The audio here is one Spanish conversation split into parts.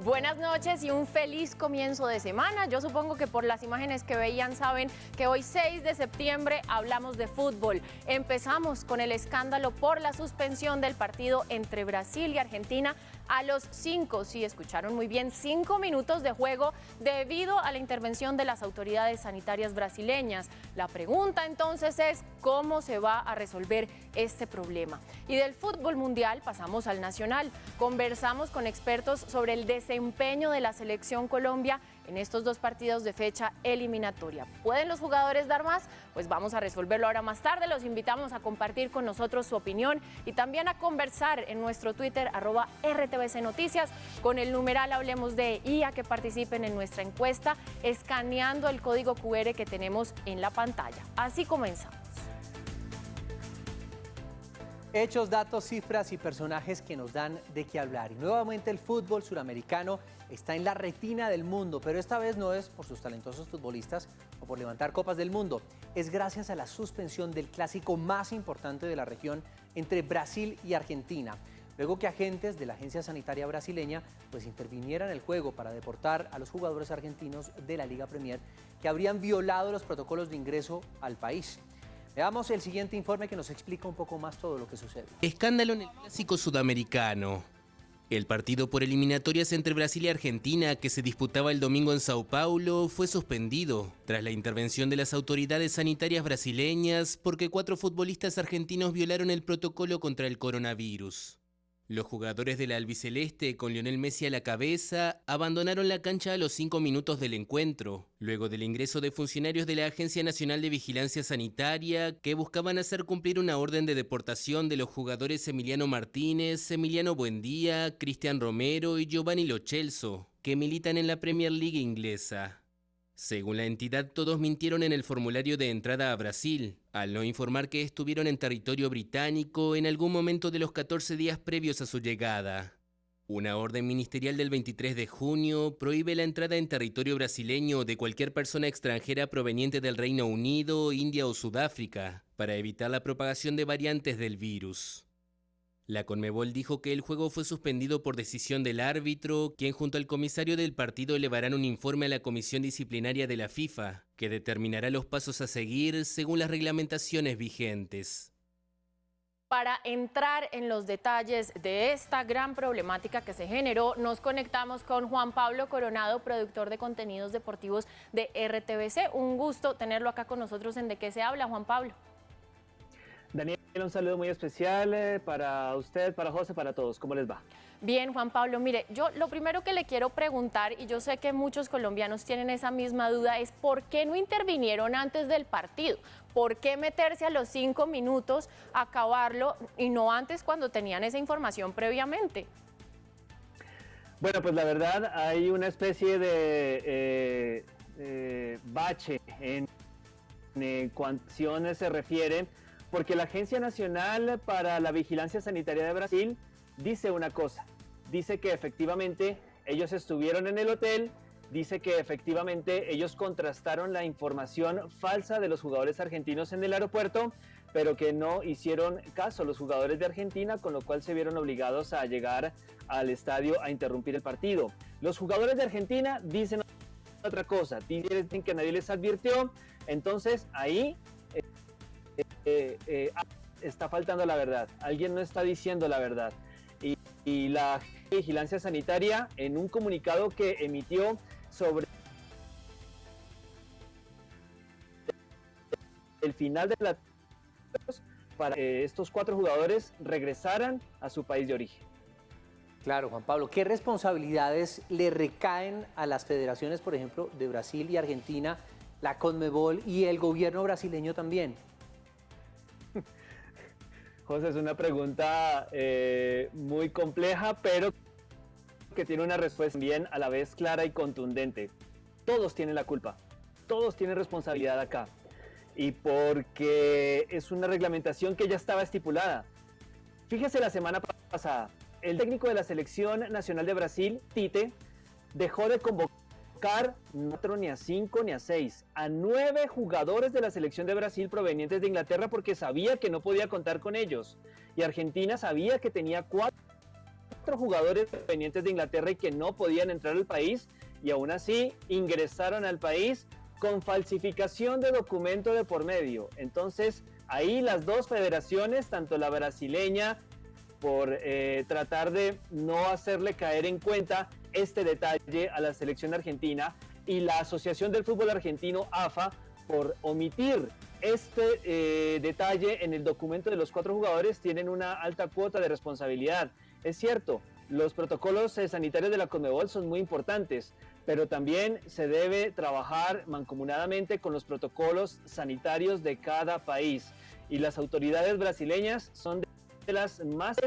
Buenas noches y un feliz comienzo de semana. Yo supongo que por las imágenes que veían saben que hoy 6 de septiembre hablamos de fútbol. Empezamos con el escándalo por la suspensión del partido entre Brasil y Argentina a los 5, sí escucharon muy bien, 5 minutos de juego debido a la intervención de las autoridades sanitarias brasileñas. La pregunta entonces es cómo se va a resolver este problema. Y del fútbol mundial pasamos al nacional. Conversamos con expertos sobre el desempeño de la selección Colombia en estos dos partidos de fecha eliminatoria. ¿Pueden los jugadores dar más? Pues vamos a resolverlo ahora más tarde. Los invitamos a compartir con nosotros su opinión y también a conversar en nuestro Twitter @RTBC Noticias con el numeral Hablemos de y a que participen en nuestra encuesta escaneando el código QR que tenemos en la pantalla. Así comenzamos. Hechos, datos, cifras y personajes que nos dan de qué hablar. Y nuevamente el fútbol suramericano está en la retina del mundo, pero esta vez no es por sus talentosos futbolistas o por levantar copas del mundo. Es gracias a la suspensión del clásico más importante de la región entre Brasil y Argentina. Luego que agentes de la agencia sanitaria brasileña intervinieran en el juego para deportar a los jugadores argentinos de la Liga Premier que habrían violado los protocolos de ingreso al país. Veamos el siguiente informe que nos explica un poco más todo lo que sucede. Escándalo en el clásico sudamericano. El partido por eliminatorias entre Brasil y Argentina, que se disputaba el domingo en Sao Paulo, fue suspendido tras la intervención de las autoridades sanitarias brasileñas porque 4 futbolistas argentinos violaron el protocolo contra el coronavirus. Los jugadores de la albiceleste, con Lionel Messi a la cabeza, abandonaron la cancha a los 5 minutos del encuentro, luego del ingreso de funcionarios de la Agencia Nacional de Vigilancia Sanitaria que buscaban hacer cumplir una orden de deportación de los jugadores Emiliano Martínez, Emiliano Buendía, Cristian Romero y Giovanni Lo Celso, que militan en la Premier League inglesa. Según la entidad, todos mintieron en el formulario de entrada a Brasil, al no informar que estuvieron en territorio británico en algún momento de los 14 días previos a su llegada. Una orden ministerial del 23 de junio prohíbe la entrada en territorio brasileño de cualquier persona extranjera proveniente del Reino Unido, India o Sudáfrica, para evitar la propagación de variantes del virus. La Conmebol dijo que el juego fue suspendido por decisión del árbitro, quien junto al comisario del partido elevarán un informe a la Comisión Disciplinaria de la FIFA, que determinará los pasos a seguir según las reglamentaciones vigentes. Para entrar en los detalles de esta gran problemática que se generó, nos conectamos con Juan Pablo Coronado, productor de contenidos deportivos de RTBC. Un gusto tenerlo acá con nosotros en De Qué se habla, Juan Pablo. Daniel, un saludo muy especial para usted, para José, para todos. ¿Cómo les va? Bien, Juan Pablo, mire, yo lo primero que le quiero preguntar, y yo sé que muchos colombianos tienen esa misma duda, es ¿por qué no intervinieron antes del partido? ¿Por qué meterse a los 5 minutos, acabarlo, y no antes cuando tenían esa información previamente? Bueno, pues la verdad hay una especie de bache en cuanto se refiere, porque la Agencia Nacional para la Vigilancia Sanitaria de Brasil dice una cosa, dice que efectivamente ellos estuvieron en el hotel, dice que efectivamente ellos contrastaron la información falsa de los jugadores argentinos en el aeropuerto, pero que no hicieron caso los jugadores de Argentina, con lo cual se vieron obligados a llegar al estadio a interrumpir el partido. Los jugadores de Argentina dicen otra cosa, dicen que nadie les advirtió, entonces ahí está faltando la verdad, alguien no está diciendo la verdad. Y la Vigilancia Sanitaria, en un comunicado que emitió sobre el final de la para que estos 4 jugadores regresaran a su país de origen. Claro, Juan Pablo, ¿qué responsabilidades le recaen a las federaciones, por ejemplo, de Brasil y Argentina, la Conmebol y el gobierno brasileño también? José, es una pregunta muy compleja, pero que tiene una respuesta bien a la vez clara y contundente. Todos tienen la culpa, todos tienen responsabilidad acá. Y porque es una reglamentación que ya estaba estipulada. Fíjese, la semana pasada, el técnico de la Selección Nacional de Brasil, Tite, dejó de convocar no a 4, ni a 5, ni a 6, a 9 jugadores de la selección de Brasil provenientes de Inglaterra porque sabía que no podía contar con ellos. Y Argentina sabía que tenía 4 4 jugadores provenientes de Inglaterra y que no podían entrar al país, y aún así ingresaron al país con falsificación de documento de por medio. Entonces, ahí las dos federaciones, tanto la brasileña, por tratar de no hacerle caer en cuenta este detalle a la selección argentina, y la Asociación del Fútbol Argentino, AFA, por omitir este detalle en el documento de los 4 jugadores, tienen una alta cuota de responsabilidad. Es cierto, los protocolos sanitarios de la Conmebol son muy importantes, pero también se debe trabajar mancomunadamente con los protocolos sanitarios de cada país. Y las autoridades brasileñas son de las más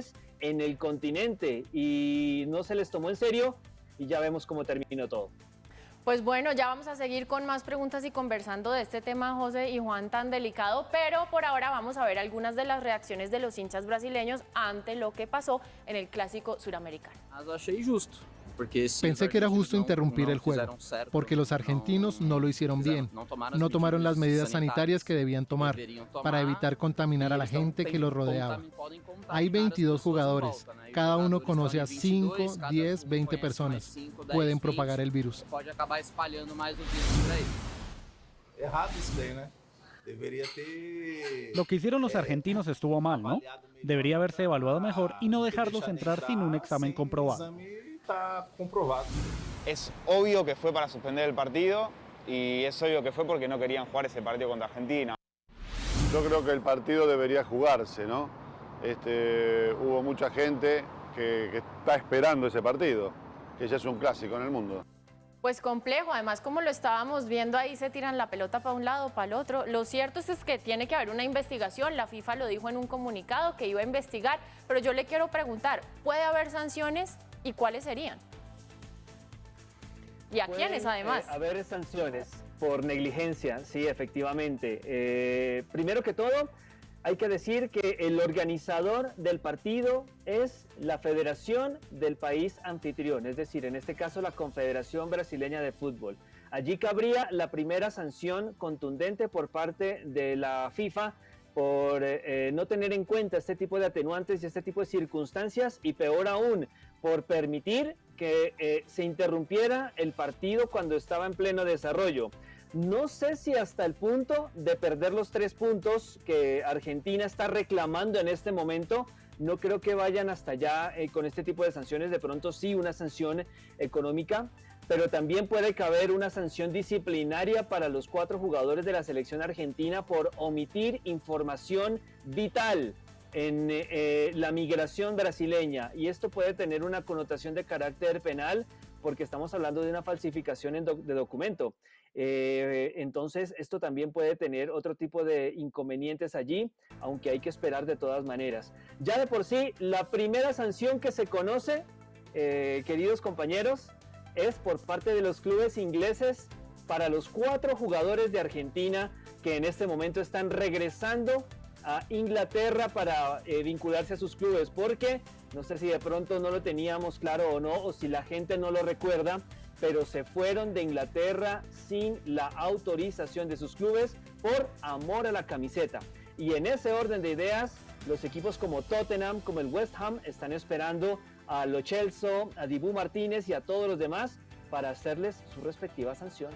en el continente y no se les tomó en serio, y ya vemos cómo terminó todo. Pues bueno, ya vamos a seguir con más preguntas y conversando de este tema, José y Juan, tan delicado, pero por ahora vamos a ver algunas de las reacciones de los hinchas brasileños ante lo que pasó en el Clásico Suramericano. Pensé que era justo interrumpir el juego, porque los argentinos no lo hicieron bien, no tomaron las medidas sanitarias que debían tomar para evitar contaminar a la gente que los rodeaba. Hay 22 jugadores, cada uno conoce a 5, 10, 20 personas. Pueden propagar el virus. Lo que hicieron los argentinos estuvo mal, ¿no? Debería haberse evaluado mejor y no dejarlos entrar sin un examen comprobado. Es obvio que fue para suspender el partido y es obvio que fue porque no querían jugar ese partido contra Argentina. Yo creo que el partido debería jugarse, ¿no? Hubo mucha gente que está esperando ese partido, que ya es un clásico en el mundo. Pues complejo, además como lo estábamos viendo ahí, se tiran la pelota para un lado, para el otro. Lo cierto es que tiene que haber una investigación, la FIFA lo dijo en un comunicado que iba a investigar, pero yo le quiero preguntar, ¿puede haber sanciones y cuáles serían? ¿Y a quiénes además? Haber sanciones por negligencia, sí, efectivamente. Primero que todo, hay que decir que el organizador del partido es la federación del país anfitrión, es decir, en este caso la Confederación Brasileña de Fútbol. Allí cabría la primera sanción contundente por parte de la FIFA por no tener en cuenta este tipo de atenuantes y este tipo de circunstancias, y peor aún, por permitir que se interrumpiera el partido cuando estaba en pleno desarrollo. No sé si hasta el punto de perder los 3 puntos que Argentina está reclamando en este momento. No creo que vayan hasta allá con este tipo de sanciones. De pronto sí una sanción económica, pero también puede caber una sanción disciplinaria para los 4 jugadores de la selección argentina por omitir información vital en la migración brasileña, y esto puede tener una connotación de carácter penal porque estamos hablando de una falsificación de documento. Entonces esto también puede tener otro tipo de inconvenientes allí, aunque hay que esperar de todas maneras. Ya de por sí, la primera sanción que se conoce, queridos compañeros, es por parte de los clubes ingleses para los 4 jugadores de Argentina que en este momento están regresando a Inglaterra para vincularse a sus clubes, porque no sé si de pronto no lo teníamos claro o no, o si la gente no lo recuerda, pero se fueron de Inglaterra sin la autorización de sus clubes por amor a la camiseta. Y en ese orden de ideas, los equipos como Tottenham, como el West Ham, están esperando a Lo Celso, a Dibu Martínez y a todos los demás para hacerles su respectiva sanción.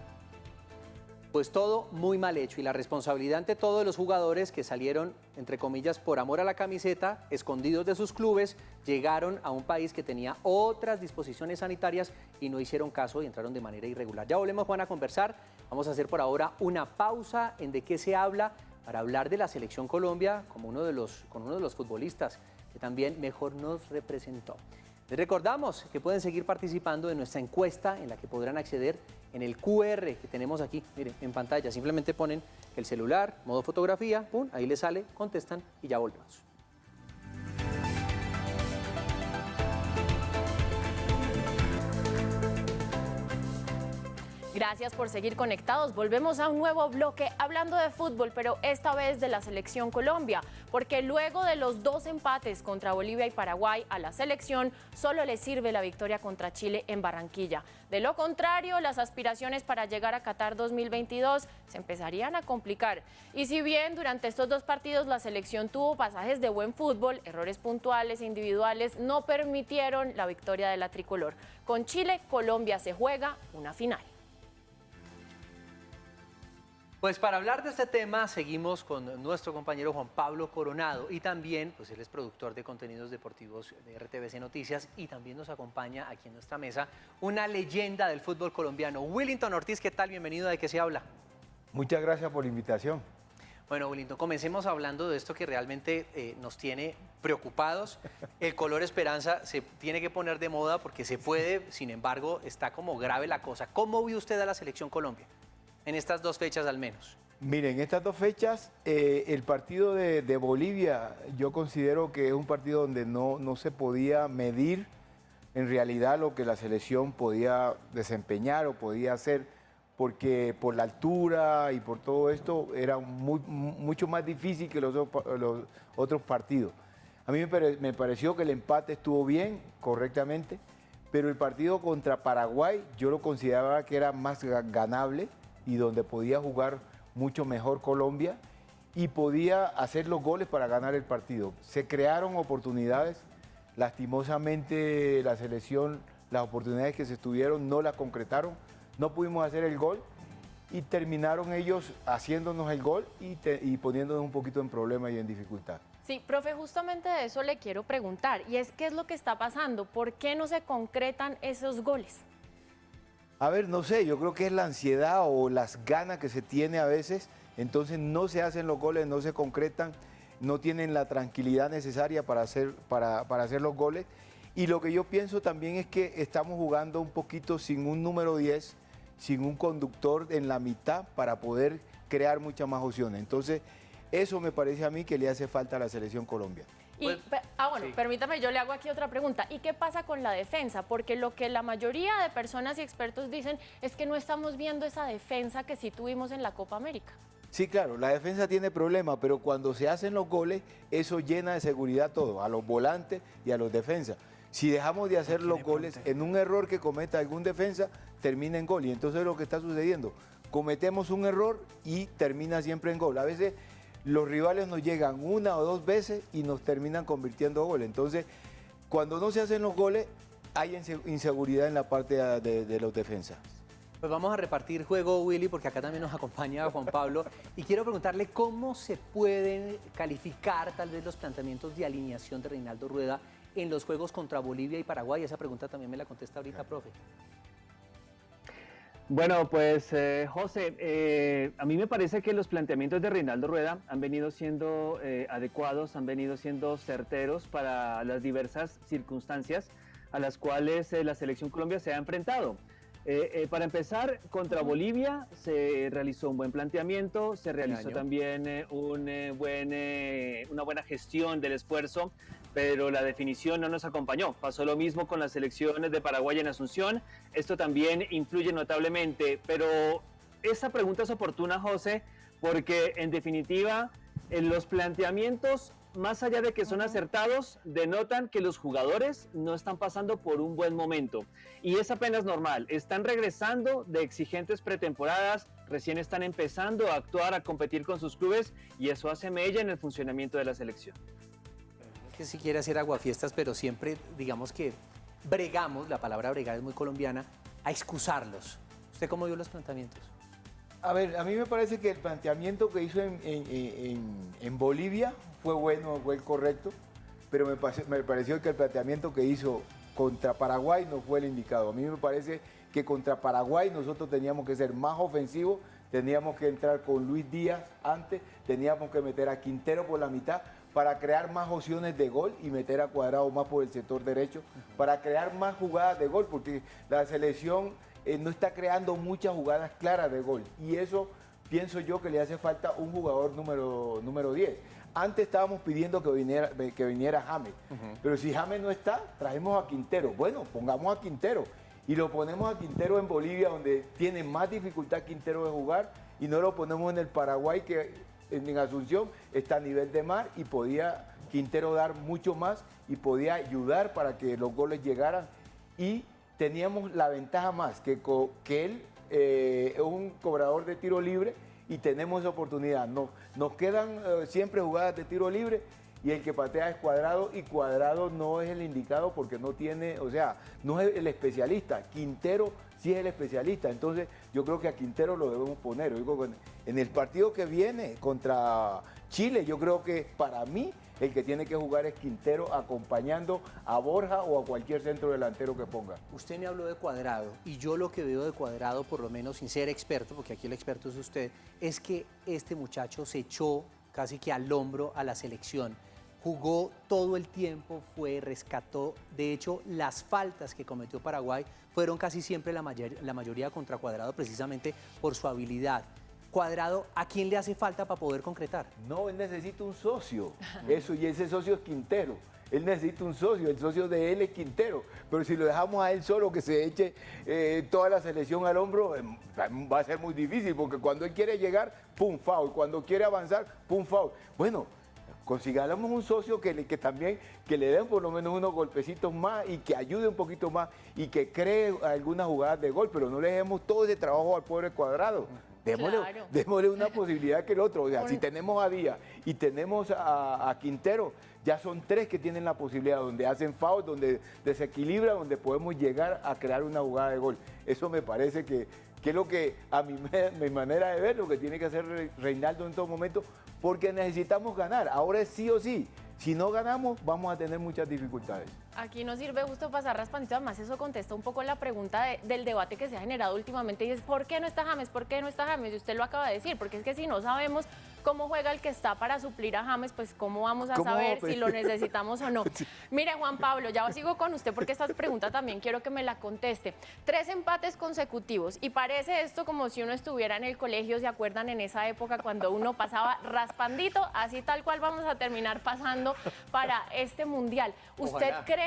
Pues todo muy mal hecho, y la responsabilidad ante todo de los jugadores que salieron, entre comillas, por amor a la camiseta, escondidos de sus clubes, llegaron a un país que tenía otras disposiciones sanitarias y no hicieron caso y entraron de manera irregular. Ya volvemos, Juan, a conversar. Vamos a hacer por ahora una pausa en de qué se habla para hablar de la Selección Colombia con uno de los futbolistas que también mejor nos representó. Les recordamos que pueden seguir participando en nuestra encuesta, en la que podrán acceder en el QR que tenemos aquí, miren, en pantalla. Simplemente ponen el celular, modo fotografía, pum, ahí les sale, contestan y ya volvemos. Gracias por seguir conectados. Volvemos a un nuevo bloque hablando de fútbol, pero esta vez de la selección Colombia, porque luego de los 2 empates contra Bolivia y Paraguay a la selección, solo le sirve la victoria contra Chile en Barranquilla. De lo contrario, las aspiraciones para llegar a Qatar 2022 se empezarían a complicar. Y si bien durante estos 2 partidos la selección tuvo pasajes de buen fútbol, errores puntuales e individuales no permitieron la victoria de la tricolor. Con Chile, Colombia se juega una final. Pues para hablar de este tema seguimos con nuestro compañero Juan Pablo Coronado y también, pues él es productor de contenidos deportivos de RTVC Noticias y también nos acompaña aquí en nuestra mesa una leyenda del fútbol colombiano, Willington Ortiz. ¿Qué tal? Bienvenido. ¿De qué se habla? Muchas gracias por la invitación. Bueno, Willington, comencemos hablando de esto que realmente nos tiene preocupados. El color esperanza se tiene que poner de moda porque se puede, sin embargo, está como grave la cosa. ¿Cómo vio usted a la selección Colombia? En estas 2 fechas al menos. Miren, estas 2 fechas, el partido de Bolivia, yo considero que es un partido donde no se podía medir en realidad lo que la selección podía desempeñar o podía hacer, porque por la altura y por todo esto era mucho más difícil que los otros partidos. A mí me pareció que el empate estuvo bien, correctamente, pero el partido contra Paraguay yo lo consideraba que era más ganable y donde podía jugar mucho mejor Colombia y podía hacer los goles para ganar el partido. Se crearon oportunidades, lastimosamente la selección, las oportunidades que se tuvieron no las concretaron, no pudimos hacer el gol y terminaron ellos haciéndonos el gol y poniéndonos un poquito en problema y en dificultad. Sí, profe, justamente de eso le quiero preguntar, y es ¿qué es lo que está pasando? ¿Por qué no se concretan esos goles? A ver, no sé, yo creo que es la ansiedad o las ganas que se tiene a veces, entonces no se hacen los goles, no se concretan, no tienen la tranquilidad necesaria para hacer los goles. Y lo que yo pienso también es que estamos jugando un poquito sin un número 10, sin un conductor en la mitad para poder crear muchas más opciones. Entonces, eso me parece a mí que le hace falta a la selección Colombia. Bueno, sí. Permítame, yo le hago aquí otra pregunta. ¿Y qué pasa con la defensa? Porque lo que la mayoría de personas y expertos dicen es que no estamos viendo esa defensa que sí tuvimos en la Copa América. Sí, claro, la defensa tiene problemas, pero cuando se hacen los goles, eso llena de seguridad todo, a los volantes y a los defensas. Si dejamos de hacer los goles, en un error que cometa algún defensa, termina en gol. Y entonces lo que está sucediendo, cometemos un error y termina siempre en gol. A veces los rivales nos llegan 1 o 2 veces y nos terminan convirtiendo en gol. Entonces, cuando no se hacen los goles, hay inseguridad en la parte de los defensas. Pues vamos a repartir juego, Willy, porque acá también nos acompaña Juan Pablo. Y quiero preguntarle cómo se pueden calificar tal vez los planteamientos de alineación de Reinaldo Rueda en los juegos contra Bolivia y Paraguay. Esa pregunta también me la contesta ahorita, profe. Bueno, pues José, a mí me parece que los planteamientos de Reinaldo Rueda han venido siendo adecuados, han venido siendo certeros para las diversas circunstancias a las cuales la selección Colombia se ha enfrentado. Para empezar, contra Bolivia se realizó un buen planteamiento, se realizó también una buena gestión del esfuerzo, pero la definición no nos acompañó. Pasó lo mismo con las selecciones de Paraguay en Asunción. Esto también influye notablemente, pero esa pregunta es oportuna, José, porque en definitiva los planteamientos, más allá de que son acertados, denotan que los jugadores no están pasando por un buen momento. Y es apenas normal. Están regresando de exigentes pretemporadas, recién están empezando a actuar, a competir con sus clubes, y eso hace mella en el funcionamiento de la selección. Que si quiere hacer aguafiestas, pero siempre digamos que bregamos, la palabra bregar es muy colombiana, a excusarlos. ¿Usted cómo vio los planteamientos? A ver, a mí me parece que el planteamiento que hizo en Bolivia fue bueno, fue el correcto, pero me pareció que el planteamiento que hizo contra Paraguay no fue el indicado. A mí me parece que contra Paraguay nosotros teníamos que ser más ofensivos, teníamos que entrar con Luis Díaz antes, teníamos que meter a Quintero por la mitad para crear más opciones de gol y meter a Cuadrado más por el sector derecho, para crear más jugadas de gol, porque la selección no está creando muchas jugadas claras de gol, y eso pienso yo que le hace falta un jugador número 10. Antes estábamos pidiendo que viniera James, pero si James no está, traemos a Quintero. Bueno, pongamos a Quintero. y lo ponemos a Quintero en Bolivia, donde tiene más dificultad Quintero de jugar, y no lo ponemos en el Paraguay, que en Asunción está a nivel de mar, y podía Quintero dar mucho más y podía ayudar para que los goles llegaran. Y teníamos la ventaja más, que él es un cobrador de tiro libre y tenemos esa oportunidad. Nos quedan siempre jugadas de tiro libre y el que patea es Cuadrado, y Cuadrado no es el indicado porque no tiene, o sea, no es el especialista. Quintero sí es el especialista, entonces yo creo que a Quintero lo debemos poner. Digo, en el partido que viene contra Chile, yo creo que para mí el que tiene que jugar es Quintero, acompañando a Borja o a cualquier centro delantero que ponga. Usted me habló de Cuadrado, y yo lo que veo de Cuadrado, por lo menos sin ser experto, porque aquí el experto es usted, es que este muchacho se echó casi que al hombro a la selección. Jugó todo el tiempo, rescató. De hecho, las faltas que cometió Paraguay fueron casi siempre la mayoría contra Cuadrado, precisamente por su habilidad. Cuadrado, ¿a quién le hace falta para poder concretar? No, él necesita un socio. Eso, y ese socio es Quintero. Él necesita un socio, el socio de él es Quintero. Pero si lo dejamos a él solo, que se eche toda la selección al hombro, va a ser muy difícil, porque cuando él quiere llegar, pum, foul. Cuando quiere avanzar, pum, foul. Bueno, consigamos un socio que también que le den por lo menos unos golpecitos más y que ayude un poquito más y que cree algunas jugadas de gol, pero no le demos todo ese trabajo al pobre Cuadrado. Démosle una posibilidad que el otro. O sea, si tenemos a Díaz y tenemos a Quintero, ya son tres que tienen la posibilidad, donde hacen foul, donde desequilibran, donde podemos llegar a crear una jugada de gol. Eso me parece que es lo que, a mi manera de ver, lo que tiene que hacer Reinaldo en todo momento, porque necesitamos ganar. Ahora es sí o sí. Si no ganamos, vamos a tener muchas dificultades. Aquí nos sirve justo pasar raspandito, además eso contesta un poco la pregunta del debate que se ha generado últimamente, y es ¿por qué no está James? ¿Por qué no está James? Y usted lo acaba de decir, porque es que si no sabemos cómo juega el que está para suplir a James, pues cómo vamos a saber si lo necesitamos o no. Mire, Juan Pablo, ya sigo con usted porque esta pregunta también quiero que me la conteste. 3 empates consecutivos, y parece esto como si uno estuviera en el colegio, ¿se acuerdan en esa época cuando uno pasaba raspandito? Así tal cual vamos a terminar pasando para este Mundial. ¿Usted cree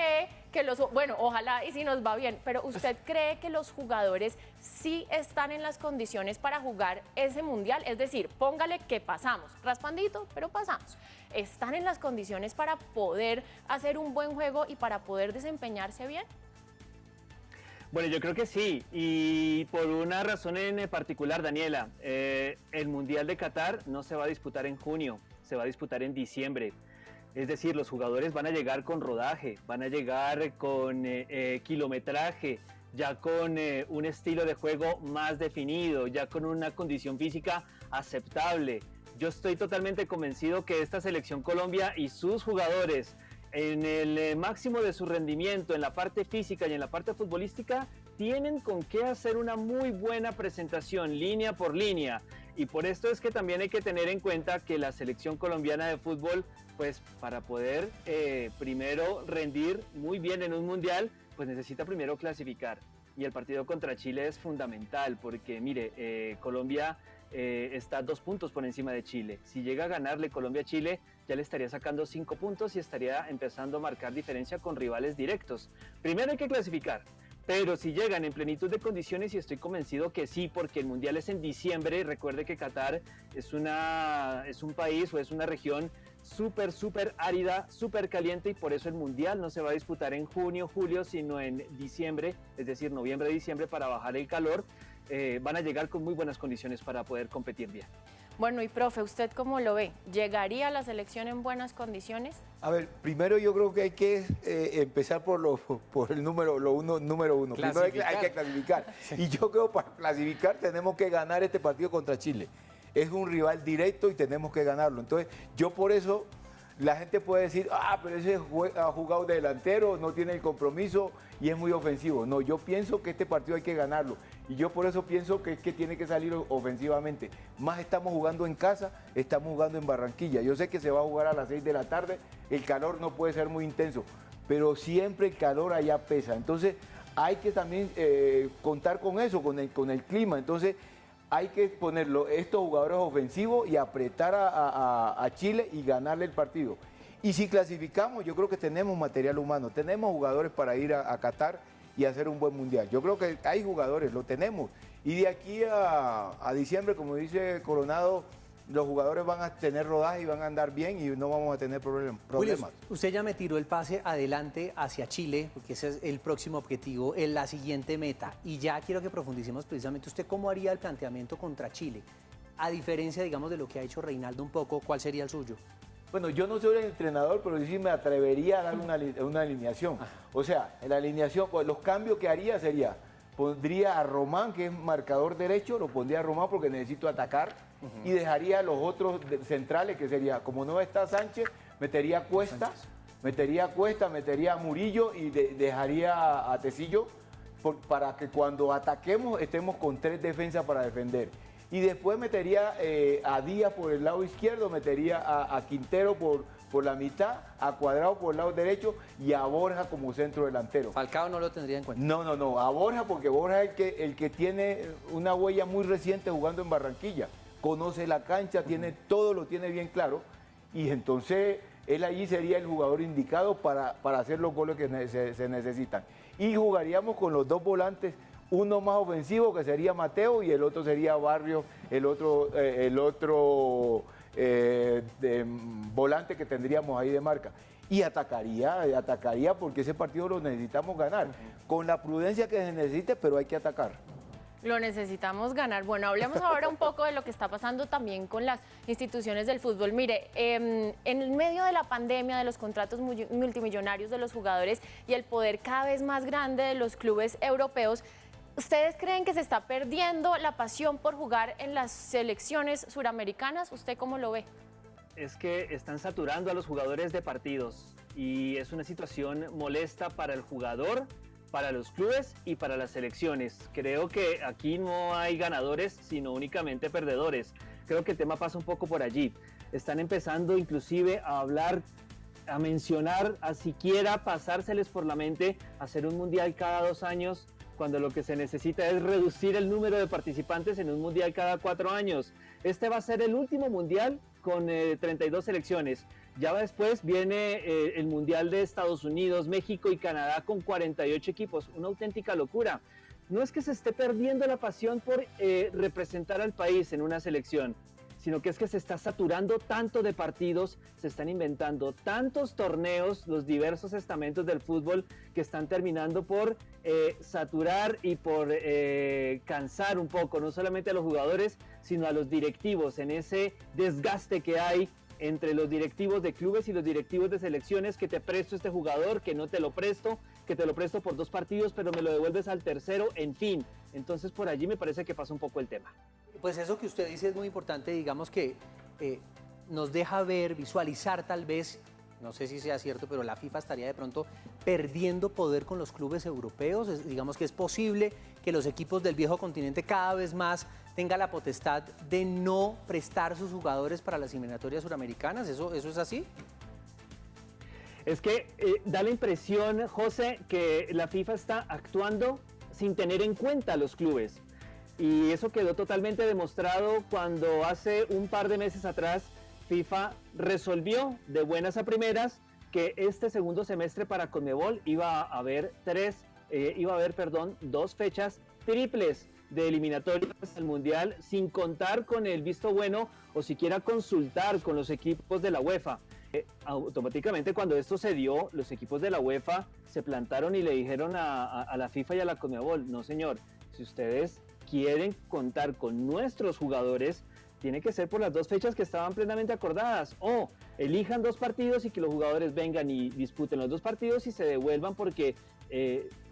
que bueno, ojalá y si nos va bien, pero usted cree que los jugadores sí están en las condiciones para jugar ese Mundial? Es decir, póngale que pasamos, raspandito, pero pasamos. ¿Están en las condiciones para poder hacer un buen juego y para poder desempeñarse bien? Bueno, yo creo que sí, y por una razón en particular, Daniela. El Mundial de Qatar no se va a disputar en junio, se va a disputar en diciembre. Es decir, los jugadores van a llegar con rodaje, van a llegar con kilometraje, ya con un estilo de juego más definido, ya con una condición física aceptable. Yo estoy totalmente convencido que esta selección Colombia y sus jugadores, en el máximo de su rendimiento, en la parte física y en la parte futbolística, tienen con qué hacer una muy buena presentación, línea por línea. Y por esto es que también hay que tener en cuenta que la selección colombiana de fútbol, pues para poder primero rendir muy bien en un mundial, pues necesita primero clasificar. Y el partido contra Chile es fundamental porque, mire, Colombia está 2 puntos por encima de Chile. Si llega a ganarle Colombia a Chile, ya le estaría sacando 5 puntos y estaría empezando a marcar diferencia con rivales directos. Primero hay que clasificar. Pero si llegan en plenitud de condiciones, y estoy convencido que sí, porque el Mundial es en diciembre, recuerde que Qatar es un país o es una región súper árida, súper caliente, y por eso el Mundial no se va a disputar en junio, julio, sino en diciembre, es decir, noviembre, diciembre, para bajar el calor. Van a llegar con muy buenas condiciones para poder competir bien. Bueno, y profe, ¿usted cómo lo ve? ¿Llegaría la selección en buenas condiciones? A ver, primero yo creo que hay que empezar por el número uno. Primero hay que clasificar. Sí. Y yo creo que para clasificar tenemos que ganar este partido contra Chile. Es un rival directo y tenemos que ganarlo. Entonces, yo por eso, la gente puede decir, pero ese ha jugado de delantero, no tiene el compromiso y es muy ofensivo. No, yo pienso que este partido hay que ganarlo. Y yo por eso pienso que es que tiene que salir ofensivamente. Más estamos jugando en casa, estamos jugando en Barranquilla. Yo sé que se va a jugar a las 6 de la tarde, el calor no puede ser muy intenso, pero siempre el calor allá pesa. Entonces hay que también contar con eso, con el clima. Entonces hay que ponerlo estos jugadores ofensivos y apretar a Chile y ganarle el partido. Y si clasificamos, yo creo que tenemos material humano, tenemos jugadores para ir a Qatar y hacer un buen mundial. Yo creo que hay jugadores, lo tenemos. Y de aquí a diciembre, como dice Coronado, los jugadores van a tener rodaje y van a andar bien y no vamos a tener problemas. Julio, usted ya me tiró el pase adelante hacia Chile, porque ese es el próximo objetivo, en la siguiente meta. Y ya quiero que profundicemos precisamente usted cómo haría el planteamiento contra Chile. A diferencia, digamos, de lo que ha hecho Reinaldo un poco, ¿cuál sería el suyo? Bueno, yo no soy el entrenador, pero sí me atrevería a dar una alineación. O sea, en la alineación, pues, los cambios que haría sería, pondría a Román, que es marcador derecho, lo pondría a Román porque necesito atacar, y dejaría a los otros centrales, que sería, como no está Sánchez, metería a Cuesta, metería a Murillo y dejaría a Tecillo para que cuando ataquemos estemos con 3 defensas para defender. Y después metería a Díaz por el lado izquierdo, metería a Quintero por la mitad, a Cuadrado por el lado derecho y a Borja como centro delantero. ¿Falcao no lo tendría en cuenta? No, a Borja, porque Borja es el que tiene una huella muy reciente jugando en Barranquilla. Conoce la cancha, todo lo tiene bien claro, y entonces él allí sería el jugador indicado para hacer los goles que se necesitan. Y jugaríamos con los 2 volantes, uno más ofensivo que sería Mateo y el otro sería Barrios, el otro volante que tendríamos ahí de marca. Y atacaría porque ese partido lo necesitamos ganar, con la prudencia que se necesite, pero hay que atacar. Lo necesitamos ganar. Bueno, hablemos ahora un poco de lo que está pasando también con las instituciones del fútbol. Mire, en el medio de la pandemia, de los contratos multimillonarios de los jugadores y el poder cada vez más grande de los clubes europeos, ¿ustedes creen que se está perdiendo la pasión por jugar en las selecciones suramericanas? ¿Usted cómo lo ve? Es que están saturando a los jugadores de partidos y es una situación molesta para el jugador, para los clubes y para las selecciones. Creo que aquí no hay ganadores, sino únicamente perdedores. Creo que el tema pasa un poco por allí. Están empezando inclusive a hablar, a mencionar, a siquiera pasárseles por la mente hacer un mundial cada 2 años, cuando lo que se necesita es reducir el número de participantes en un mundial cada 4 años. Este va a ser el último mundial con 32 selecciones. Ya después viene el Mundial de Estados Unidos, México y Canadá con 48 equipos. Una auténtica locura. No es que se esté perdiendo la pasión por representar al país en una selección, sino que es que se está saturando tanto de partidos, se están inventando tantos torneos, los diversos estamentos del fútbol, que están terminando por saturar y por cansar un poco, no solamente a los jugadores, sino a los directivos, en ese desgaste que hay entre los directivos de clubes y los directivos de selecciones, que te presto este jugador, que no te lo presto, que te lo presto por 2 partidos, pero me lo devuelves al tercero, en fin. Entonces por allí me parece que pasa un poco el tema. Pues eso que usted dice es muy importante, digamos que nos deja ver, visualizar tal vez, no sé si sea cierto, pero la FIFA estaría de pronto perdiendo poder con los clubes europeos. Digamos que es posible que los equipos del viejo continente cada vez más tenga la potestad de no prestar sus jugadores para las eliminatorias suramericanas. ¿Eso es así? Es que da la impresión, José, que la FIFA está actuando sin tener en cuenta a los clubes. Y eso quedó totalmente demostrado cuando hace un par de meses atrás FIFA resolvió de buenas a primeras que este segundo semestre para CONMEBOL iba a haber 2 fechas triples de eliminatorias al Mundial, sin contar con el visto bueno o siquiera consultar con los equipos de la UEFA. Automáticamente cuando esto se dio, los equipos de la UEFA se plantaron y le dijeron a la FIFA y a la CONMEBOL: no señor, si ustedes quieren contar con nuestros jugadores, tiene que ser por las 2 fechas que estaban plenamente acordadas, o elijan 2 partidos y que los jugadores vengan y disputen los 2 partidos y se devuelvan, porque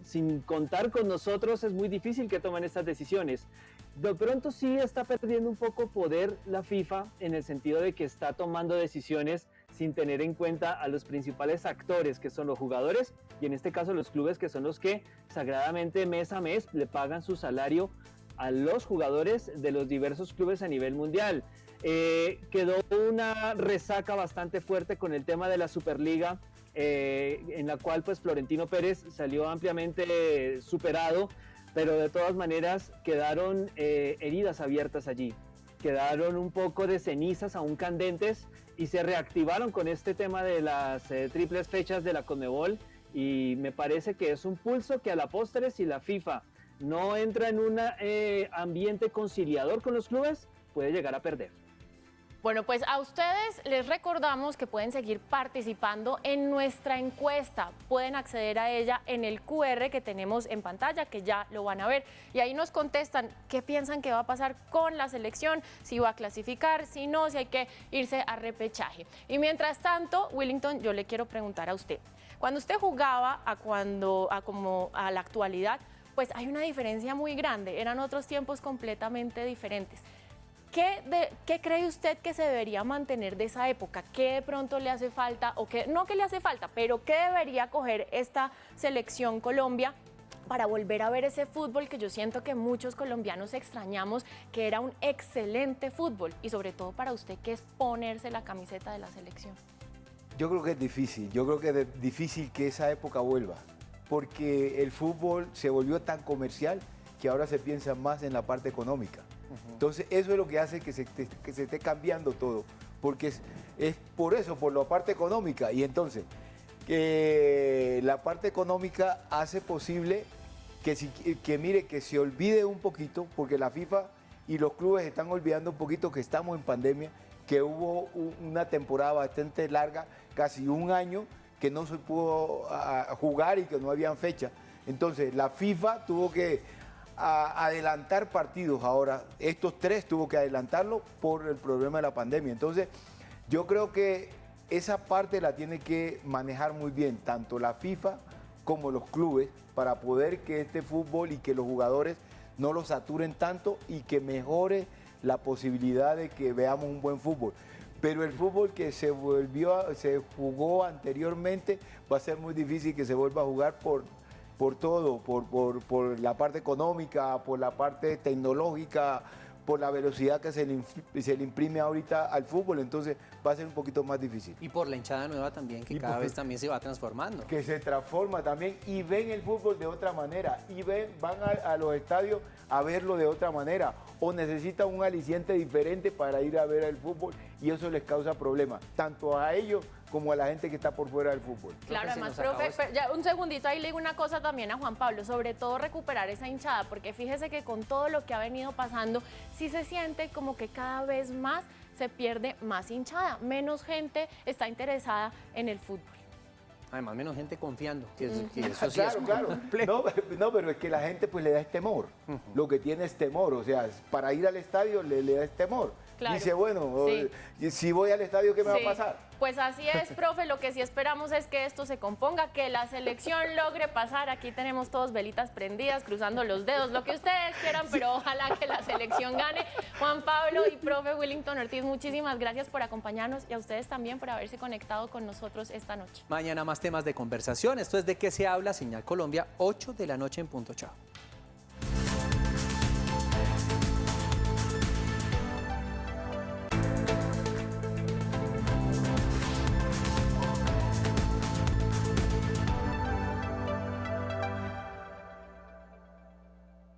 sin contar con nosotros es muy difícil que tomen estas decisiones. De pronto sí está perdiendo un poco poder la FIFA, en el sentido de que está tomando decisiones sin tener en cuenta a los principales actores, que son los jugadores, y en este caso los clubes, que son los que sagradamente mes a mes le pagan su salario a los jugadores de los diversos clubes a nivel mundial. Quedó una resaca bastante fuerte con el tema de la Superliga, en la cual pues Florentino Pérez salió ampliamente superado, pero de todas maneras quedaron heridas abiertas allí, quedaron un poco de cenizas aún candentes, y se reactivaron con este tema de las triples fechas de la CONMEBOL, Y me parece que es un pulso que a la postre, si la FIFA no entra en un ambiente conciliador con los clubes, puede llegar a perder. Bueno, pues a ustedes les recordamos que pueden seguir participando en nuestra encuesta. Pueden acceder a ella en el QR que tenemos en pantalla, que ya lo van a ver. Y ahí nos contestan qué piensan que va a pasar con la selección, si va a clasificar, si no, si hay que irse a repechaje. Y mientras tanto, Willington, yo le quiero preguntar a usted. Cuando usted jugaba a la actualidad, pues hay una diferencia muy grande. Eran otros tiempos completamente diferentes. ¿Qué cree usted que se debería mantener de esa época? ¿Qué de pronto le hace falta? O qué, no que le hace falta, pero ¿qué debería coger esta selección Colombia para volver a ver ese fútbol que yo siento que muchos colombianos extrañamos, que era un excelente fútbol? Y sobre todo para usted, ¿qué es ponerse la camiseta de la selección? Yo creo que es difícil, difícil que esa época vuelva, porque el fútbol se volvió tan comercial que ahora se piensa más en la parte económica. Entonces eso es lo que hace que se esté cambiando todo, porque es por eso, por la parte económica. Y entonces que la parte económica hace posible que se olvide un poquito, porque la FIFA y los clubes están olvidando un poquito que estamos en pandemia, que hubo una temporada bastante larga, casi un año, que no se pudo jugar y que no habían fecha. Entonces la FIFA tuvo que adelantar partidos ahora. Estos 3 tuvo que adelantarlo por el problema de la pandemia. Entonces yo creo que esa parte la tiene que manejar muy bien tanto la FIFA como los clubes, para poder que este fútbol y que los jugadores no lo saturen tanto y que mejore la posibilidad de que veamos un buen fútbol. Pero el fútbol que se jugó anteriormente va a ser muy difícil que se vuelva a jugar por todo, por la parte económica, por la parte tecnológica, por la velocidad que se le imprime ahorita al fútbol. Entonces va a ser un poquito más difícil. Y por la hinchada nueva también, que cada vez también se va transformando. Que se transforma también y ven el fútbol de otra manera y van a los estadios a verlo de otra manera, o necesitan un aliciente diferente para ir a ver el fútbol, y eso les causa problemas, tanto a ellos como a la gente que está por fuera del fútbol. Claro, además, profe, ya un segundito, ahí le digo una cosa también a Juan Pablo, sobre todo recuperar esa hinchada, porque fíjese que con todo lo que ha venido pasando, sí se siente como que cada vez más se pierde más hinchada, menos gente está interesada en el fútbol. Además, menos gente confiando. Que eso sí claro. No, pero es que la gente pues le da temor. Lo que tiene es temor. O sea, para ir al estadio le da temor. Claro. Dice, bueno, si voy al estadio, ¿qué me va a pasar? Pues así es, profe. Lo que sí esperamos es que esto se componga, que la selección logre pasar. Aquí tenemos todos velitas prendidas, cruzando los dedos, lo que ustedes quieran, pero ojalá que la selección gane. Juan Pablo y profe Willington Ortiz, muchísimas gracias por acompañarnos, y a ustedes también por haberse conectado con nosotros esta noche. Mañana más temas de conversación. Esto es De Qué se habla, Señal Colombia, 8 de la noche en punto. Chao.